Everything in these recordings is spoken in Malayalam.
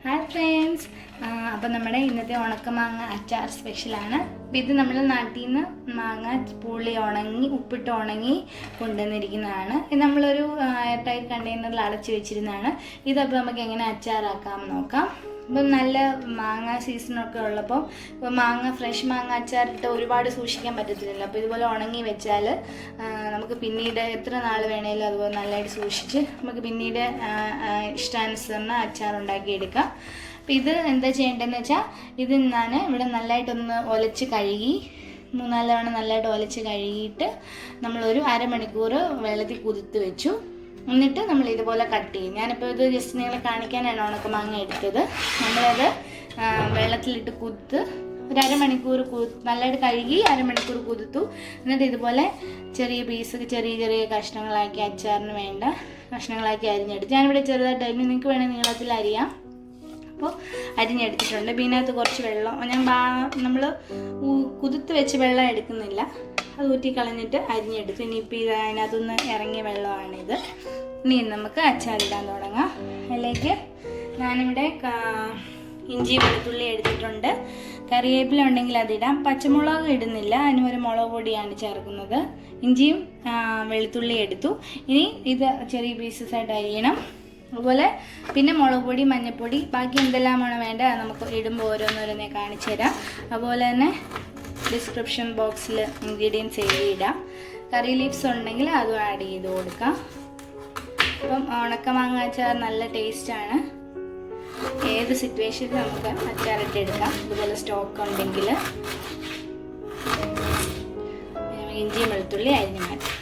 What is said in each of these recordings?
Hi friends, അപ്പോൾ നമ്മുടെ ഇന്നത്തെ ഉണക്കമാങ്ങ അച്ചാർ സ്പെഷ്യലാണ്. അപ്പോൾ ഇത് നമ്മൾ നാട്ടിൽ നിന്ന് മാങ്ങ പുളി ഉണങ്ങി ഉപ്പിട്ട് ഉണങ്ങി കൊണ്ടുവന്നിരിക്കുന്നതാണ്. ഇത് നമ്മളൊരു എയർ ടൈറ്റ് കണ്ടെയ്നറിൽ അടച്ചു വെച്ചിരുന്നതാണ്. ഇതപ്പോൾ നമുക്ക് എങ്ങനെ അച്ചാറാക്കാം നോക്കാം. ഇപ്പം നല്ല മാങ്ങ സീസണൊക്കെ ഉള്ളപ്പോൾ ഇപ്പോൾ മാങ്ങ ഫ്രഷ് മാങ്ങ അച്ചാറിട്ട് ഒരുപാട് സൂക്ഷിക്കാൻ പറ്റത്തില്ലല്ലോ. അപ്പോൾ ഇതുപോലെ ഉണങ്ങി വെച്ചാൽ നമുക്ക് പിന്നീട് എത്ര നാൾ വേണേലും അതുപോലെ നല്ലതായിട്ട് സൂക്ഷിച്ച് നമുക്ക് പിന്നീട് ഇഷ്ടാനുസരണം അച്ചാർ ഉണ്ടാക്കിയെടുക്കാം. അപ്പോൾ ഇത് എന്താ ചെയ്യേണ്ടതെന്ന് വെച്ചാൽ ഇത് ഞാൻ ഇവിടെ നല്ലതായിട്ടൊന്ന് ഒലച്ച് കഴുകി 3-4 തവണ നല്ലതായിട്ട് ഒലച്ച് കഴുകിയിട്ട് നമ്മളൊരു അരമണിക്കൂർ വെള്ളത്തിൽ കുതിർത്ത് വെച്ചു. എന്നിട്ട് നമ്മൾ ഇതുപോലെ കട്ട് ചെയ്യും. ഞാനിപ്പോൾ ഇത് ജസ്റ്റ് നിങ്ങളെ കാണിക്കാനാണ് ഉണക്കമാങ്ങ എടുത്തത്. നമ്മളത് വെള്ളത്തിലിട്ട് കുതിർത്ത് ഒരു അരമണിക്കൂർ നല്ലതായിട്ട് കഴുകി അരമണിക്കൂർ കുതിർത്തു. എന്നിട്ട് ഇതുപോലെ ചെറിയ പീസ് ചെറിയ കഷ്ണങ്ങളാക്കി അച്ചാറിന് വേണ്ട കഷ്ണങ്ങളാക്കി അരിഞ്ഞെടുത്ത് ഞാനിവിടെ ചെറുതായിട്ട് അരിഞ്ഞ് നിങ്ങൾക്ക് വേണമെങ്കിൽ നീളത്തിൽ അരിയാം. അപ്പോൾ അരിഞ്ഞെടുത്തിട്ടുണ്ട്. പിന്നെ ഇതിനകത്ത് കുറച്ച് വെള്ളം നമ്മൾ കുതിർത്ത് വെച്ച് വെള്ളം എടുക്കുന്നില്ല, അത് ഊറ്റി കളഞ്ഞിട്ട് അരിഞ്ഞെടുത്തു. ഇനിയിപ്പോൾ ഇത് അതിനകത്തുനിന്ന് ഇറങ്ങിയ വെള്ളമാണിത്. ഇനി നമുക്ക് അച്ചാറിടാൻ തുടങ്ങാം. അതിലേക്ക് ഞാനിവിടെ ഇഞ്ചി വെളുത്തുള്ളി എടുത്തിട്ടുണ്ട്. കറിവേപ്പില ഉണ്ടെങ്കിൽ അതിടാം. പച്ചമുളക് ഇടുന്നില്ല, അതിന് ഒരു മുളക് പൊടിയാണ് ചേർക്കുന്നത്. ഇഞ്ചിയും വെളുത്തുള്ളി എടുത്തു. ഇനി ഇത് ചെറിയ പീസസ് ആയിട്ട് അരിയണം. അതുപോലെ പിന്നെ മുളക് പൊടി, മഞ്ഞൾപ്പൊടി, ബാക്കി എന്തെല്ലാമാണ് വേണ്ടത് അത് നമുക്ക് ഇടുമ്പോൾ ഓരോന്നോരോന്നേ കാണിച്ചു തരാം. അതുപോലെ തന്നെ ഡിസ്ക്രിപ്ഷൻ ബോക്സിൽ ഇൻഗ്രീഡിയൻസ് എഴുതിയിടാം. കറി ലീവ്സ് ഉണ്ടെങ്കിൽ അതും ആഡ് ചെയ്ത് കൊടുക്കാം. അപ്പം ഉണക്കമാങ്ങ അച്ചാർ നല്ല ടേസ്റ്റാണ്. ഏത് സിറ്റുവേഷനിൽ നമുക്ക് അച്ചാറിട്ട് എടുക്കാം. ഇതുപോലെ സ്റ്റോക്ക് ഉണ്ടെങ്കിൽ ഇഞ്ചി വെളുത്തുള്ളി അരിഞ്ഞ് മാറ്റാം.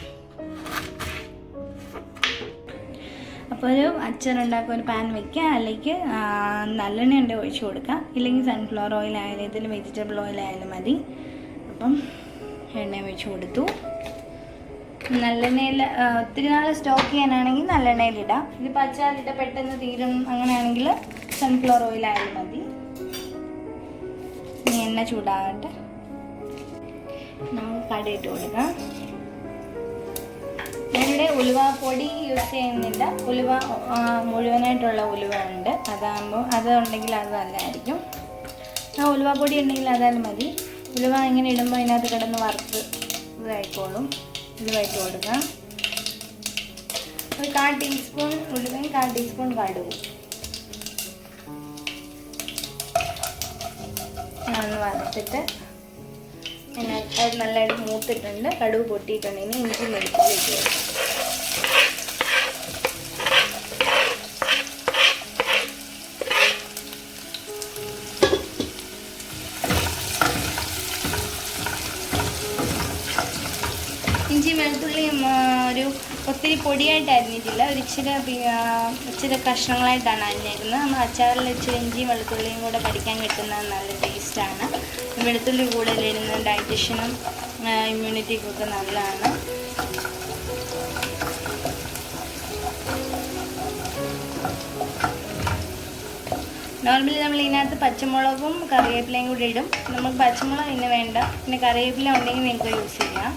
അപ്പോൾ ഒരു അച്ചാറുണ്ടാക്കാൻ ഒരു പാൻ വയ്ക്കുക. അല്ലെങ്കിൽ നല്ലെണ്ണ ഉണ്ടെങ്കിൽ ഒഴിച്ച് കൊടുക്കാം. ഇല്ലെങ്കിൽ സൺഫ്ലവർ ഓയിൽ ആയാലും ഇതിൽ വെജിറ്റബിൾ ഓയിൽ ആയാലും മതി. അപ്പം എണ്ണ ഒഴിച്ച് കൊടുത്തു. നല്ലെണ്ണയിൽ ഒത്തിരി നാൾ സ്റ്റോക്ക് ചെയ്യാനാണെങ്കിൽ നല്ലെണ്ണയിലിടാം. ഇതിപ്പോൾ അച്ചാറിട്ട് പെട്ടെന്ന് തീരും അങ്ങനെയാണെങ്കിൽ സൺഫ്ലവർ ഓയിൽ ആയാലും മതി. ഇനി എണ്ണ ചൂടാകട്ടെ. നമുക്ക് കടയിട്ട് കൊടുക്കാം. ഞാനിവിടെ ഉലുവ പൊടി യൂസ് ചെയ്യുന്നില്ല. ഉലുവ മുഴുവനായിട്ടുള്ള ഉലുവ ഉണ്ട്, അതാകുമ്പോൾ അത് ഉണ്ടെങ്കിൽ അത് നല്ലതായിരിക്കും. ഉലുവ പൊടി ഉണ്ടെങ്കിൽ അതായാലും മതി. ഉലുവ ഇങ്ങനെ ഇടുമ്പോൾ അതിനകത്ത് കിടന്ന് വറുത്ത് ഇതായിക്കോളും. ഇത് വഴറ്റി കൊടുക്കാം. ഒരു 1/4 ടീസ്പൂൺ ഉലുവയും 1/4 ടീസ്പൂൺ കടുകും ഒന്ന് വറുത്തിട്ട് അത് നല്ലതായിട്ട് മൂത്തിട്ടുണ്ട്. കടുക് പൊട്ടിയിട്ടുണ്ട്. ഇനി ഇഞ്ചി വെളുത്തുള്ളി ഇട്ട് കൊടുക്കാം. ഇഞ്ചി വെളുത്തുള്ളിയും ഒരു ഒത്തിരി പൊടിയായിട്ട് അരിഞ്ഞിട്ടില്ല, ഒരു ഇച്ചിരി കഷ്ണങ്ങളായിട്ടാണ് അരിഞ്ഞിരുന്നത്. നമ്മൾ അച്ചാറിൽ ഇച്ചിരി ഇഞ്ചിയും വെളുത്തുള്ളിയും കൂടെ കടിക്കാൻ കിട്ടുന്നത് നല്ല ടേസ്റ്റാണ്. വെളുത്തുള്ളി കൂടുതലിടുന്ന ഡൈജഷനും ഇമ്മ്യൂണിറ്റിക്കൊക്കെ നല്ലതാണ്. നോർമലി നമ്മൾ ഇതിനകത്ത് പച്ചമുളകും കറിവേപ്പിലയും കൂടി ഇടും. നമുക്ക് പച്ചമുളക് ഇന്ന് വേണ്ട, പിന്നെ കറിവേപ്പില ഉണ്ടെങ്കിൽ നിങ്ങൾക്ക് യൂസ് ചെയ്യാം.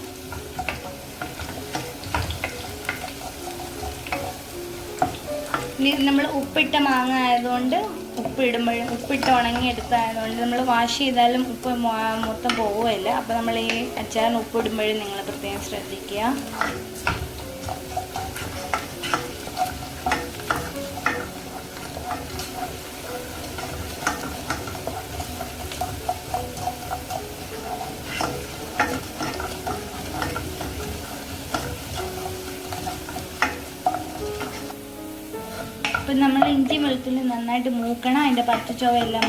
നമ്മൾ ഉപ്പിട്ട മാങ്ങ ആയതുകൊണ്ട് ഉപ്പിട്ട് ഉണങ്ങിയെടുത്തായതുകൊണ്ട് നമ്മൾ വാഷ് ചെയ്താലും ഉപ്പ് മൊത്തം പോവുകയില്ല. അപ്പോൾ നമ്മൾ ഈ അച്ചാറിന് ഉപ്പിടുമ്പോഴും നിങ്ങൾ പ്രത്യേകം ശ്രദ്ധിക്കുക. അപ്പം നമ്മൾ ഇഞ്ചി വെളുത്തുള്ളി നന്നായിട്ട് മൂക്കണം. അതിൻ്റെ പച്ചച്ചുവയെല്ലാം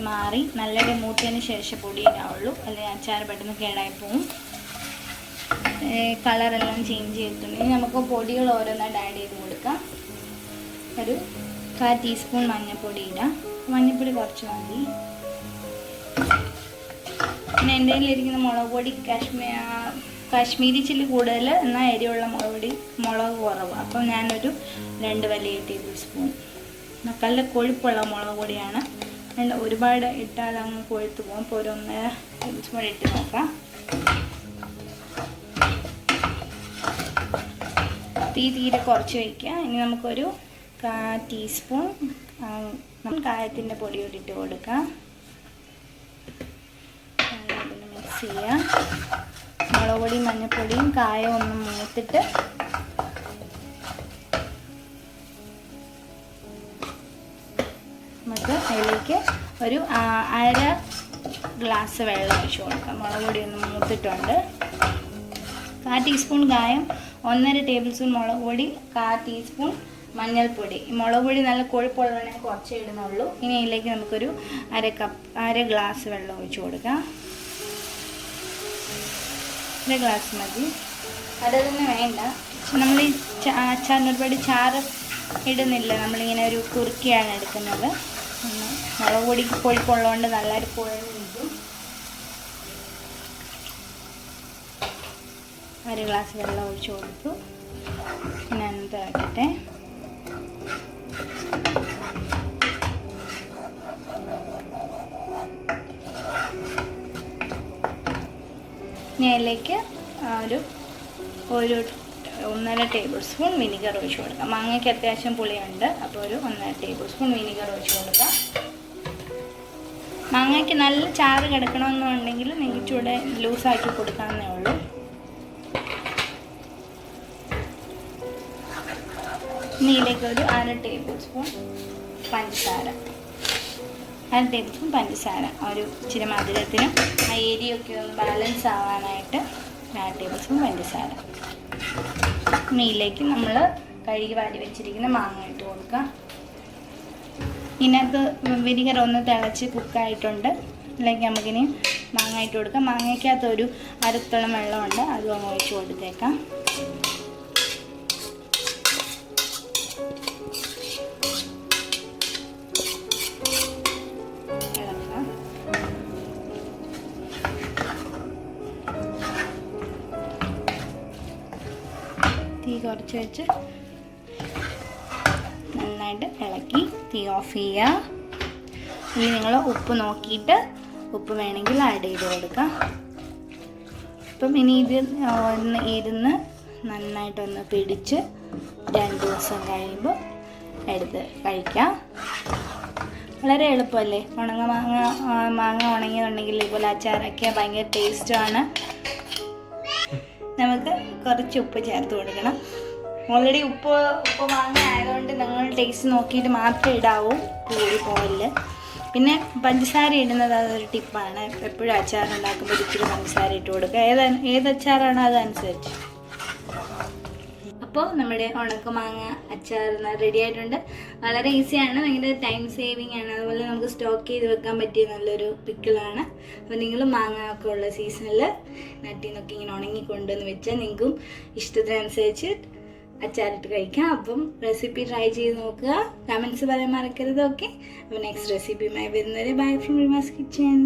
മാറി നല്ലതായിട്ട് മൂത്തതിന് ശേഷം പൊടിയിടാവുള്ളൂ, അല്ലെങ്കിൽ അച്ചാർ പെട്ടെന്ന് കേടായി പോവും. കളറെല്ലാം ചേഞ്ച് ചെയ്തിട്ടുണ്ടെങ്കിൽ നമുക്ക് പൊടികൾ ഓരോന്നായിട്ട് ആഡ് ചെയ്ത് കൊടുക്കാം. ഒരു 1/4 ടീസ്പൂൺ മഞ്ഞൾപ്പൊടി ഇടാം. മഞ്ഞൾപ്പൊടി കുറച്ച് മതി. പിന്നെ എൻ്റെ കയ്യിലിരിക്കുന്ന മുളക് പൊടി കാശ്മീരി ചില്ലി കൂടുതൽ, എന്നാൽ എരിവുള്ള മുളക് കുറവ്. അപ്പം ഞാനൊരു 2 വലിയ ടേബിൾ സ്പൂൺ നല്ല കൊഴുപ്പുള്ള മുളക് പൊടിയാണ്. ഒരുപാട് ഇട്ടാൽ അങ്ങ് കൊഴുത്ത് പോകും. അപ്പോൾ ഒരു 1.5 ടേബിൾ സ്പൂൺ ഇട്ട് നോക്കാം. തീരെ കുറച്ച് വയ്ക്കുക. ഇനി നമുക്കൊരു 1/4 ടീസ്പൂൺ കായത്തിൻ്റെ പൊടി ഇട്ട് കൊടുക്കാം. മിക്സ് ചെയ്യാം. മുളക് പൊടിയും മഞ്ഞൾപ്പൊടിയും കായം ഒന്ന് മൂത്തിട്ട് നമുക്ക് അതിലേക്ക് ഒരു 1/2 ഗ്ലാസ് വെള്ളം ഒഴിച്ച് കൊടുക്കാം. മുളക് പൊടി ഒന്ന് മൂത്തിട്ടുണ്ട്. 1/4 ടീസ്പൂൺ കായം, 1.5 ടേബിൾ സ്പൂൺ മുളക് പൊടി, 1/4 ടീസ്പൂൺ മഞ്ഞൾപ്പൊടി. മുളക് പൊടി നല്ല കൊഴുപ്പുള്ളതിനെ കുറച്ചേ ഇടുന്നുള്ളൂ. ഇനി അതിലേക്ക് നമുക്കൊരു 1/2 ഗ്ലാസ് വെള്ളം ഒഴിച്ച് കൊടുക്കാം. 1 ഗ്ലാസ് മതി. അതൊന്നും വേണ്ട. നമ്മൾ ഈ അച്ചാറിന് ഒരുപാട് ചാറ് ഇടുന്നില്ല, നമ്മളിങ്ങനെ ഒരു കുറുക്കിയാണ് എടുക്കുന്നത്. മുളക് പൊടിക്ക് കൊഴുപ്പുള്ളതുകൊണ്ട് നല്ലൊരു കുഴഞ്ഞിരിക്കും. 1 ഗ്ലാസ് വെള്ളം ഒഴിച്ച് കൊടുത്തു. പിന്നെ എന്നിട്ട് ആക്കട്ടെ. ഇനി അതിലേക്ക് ഒരു 1.5 ടേബിൾ സ്പൂൺ വിനിഗർ ഒഴിച്ച് കൊടുക്കാം. മാങ്ങയ്ക്ക് അത്യാവശ്യം പുളിയുണ്ട്, അപ്പോൾ ഒരു 1.5 ടേബിൾ സ്പൂൺ വിനിഗർ ഒഴിച്ച് കൊടുക്കാം. മാങ്ങയ്ക്ക് നല്ല ചാറ് കിടക്കണമെന്നുണ്ടെങ്കിൽ നിങ്ങൾക്ക് ചൂടെ ലൂസാക്കി കൊടുക്കാവുന്നേ ഉള്ളൂ. ഇനി ഇതിലേക്ക് ഒരു 1/2 ടേബിൾ സ്പൂൺ പഞ്ചസാര. 1/2 ടേബിൾ സ്പൂൺ പഞ്ചസാര ഒരു ഇച്ചിരി മധുരത്തിനും ആ എരിയൊക്കെ ഒന്ന് ബാലൻസ് ആവാനായിട്ട് 1/2 ടേബിൾ സ്പൂൺ പഞ്ചസാര. ഇനി ഇതിലേക്ക് നമ്മൾ കഴുകി വാരി വെച്ചിരിക്കുന്ന മാങ്ങ ഇട്ട് കൊടുക്കാം. ഇതിനകത്ത് വിനിഗർ ഒന്ന് തിളച്ച് കുക്കായിട്ടുണ്ട്. ഇതിലേക്ക് നമുക്കിനി മാങ്ങ ഇട്ട് കൊടുക്കാം. മാങ്ങയ്ക്കകത്ത് ഒരു അരത്തോളം വെള്ളമുണ്ട്, അതും അങ്ങ് ഒഴിച്ച് കൊടുത്തേക്കാം. തീ കുറച്ച് വെച്ച് നന്നായിട്ട് ഇളക്കി തീ ഓഫ് ചെയ്യുക. ഇനി നിങ്ങൾ ഉപ്പ് നോക്കിയിട്ട് ഉപ്പ് വേണമെങ്കിൽ ആഡ് ചെയ്ത് കൊടുക്കാം. അപ്പം ഇനി ഇത് ഒന്ന് ഇരുന്ന് നന്നായിട്ടൊന്ന് പിടിച്ച് 2 ദിവസം കഴിയുമ്പോൾ എടുത്ത് കഴിക്കാം. വളരെ എളുപ്പമല്ലേ? മാങ്ങ ഉണങ്ങിയതുണ്ടെങ്കിൽ ഇതുപോലെ അച്ചാറൊക്കെ ഭയങ്കര ടേസ്റ്റുമാണ്. നമുക്ക് കുറച്ച് ഉപ്പ് ചേർത്ത് കൊടുക്കണം. ഓൾറെഡി ഉപ്പ് മാങ്ങ ആയതുകൊണ്ട് നിങ്ങൾ ടേസ്റ്റ് നോക്കിയിട്ട് മാത്രമേ ഇടാവൂ, കൂടി പോവില്ല. പിന്നെ പഞ്ചസാര ഇടുന്നത് അതൊരു ടിപ്പാണ്. എപ്പോഴും അച്ചാർ ഉണ്ടാക്കുമ്പോൾ ഇച്ചിരി പഞ്ചസാര ഇട്ട് കൊടുക്കുക. ഏത് അച്ചാറാണോ അതനുസരിച്ച്. അപ്പോൾ നമ്മുടെ ഉണക്കമാങ്ങ അച്ചാർ റെഡി ആയിട്ടുണ്ട്. വളരെ ഈസിയാണ്, ഭയങ്കര ടൈം സേവിങ് ആണ്. അതുപോലെ നമുക്ക് സ്റ്റോക്ക് ചെയ്ത് വെക്കാൻ പറ്റിയ നല്ലൊരു പിക്കിളാണ്. അപ്പോൾ നിങ്ങൾ മാങ്ങ ഒക്കെ ഉള്ള സീസണിൽ നട്ടിൽ നിന്നൊക്കെ ഇങ്ങനെ ഉണങ്ങി കൊണ്ടുവന്ന് വെച്ചാൽ നിങ്ങൾക്കും ഇഷ്ടത്തിനനുസരിച്ച് അച്ചാറിട്ട് കഴിക്കാം. അപ്പം റെസിപ്പി ട്രൈ ചെയ്ത് നോക്കുക, കമൻറ്റ്സ് പറയാൻ മറക്കരുത്. ഓക്കെ, അപ്പോൾ നെക്സ്റ്റ് റെസിപ്പിയുമായി വരുന്നത് ബൈ ഫ്രം റീമാസ് കിച്ചൻ.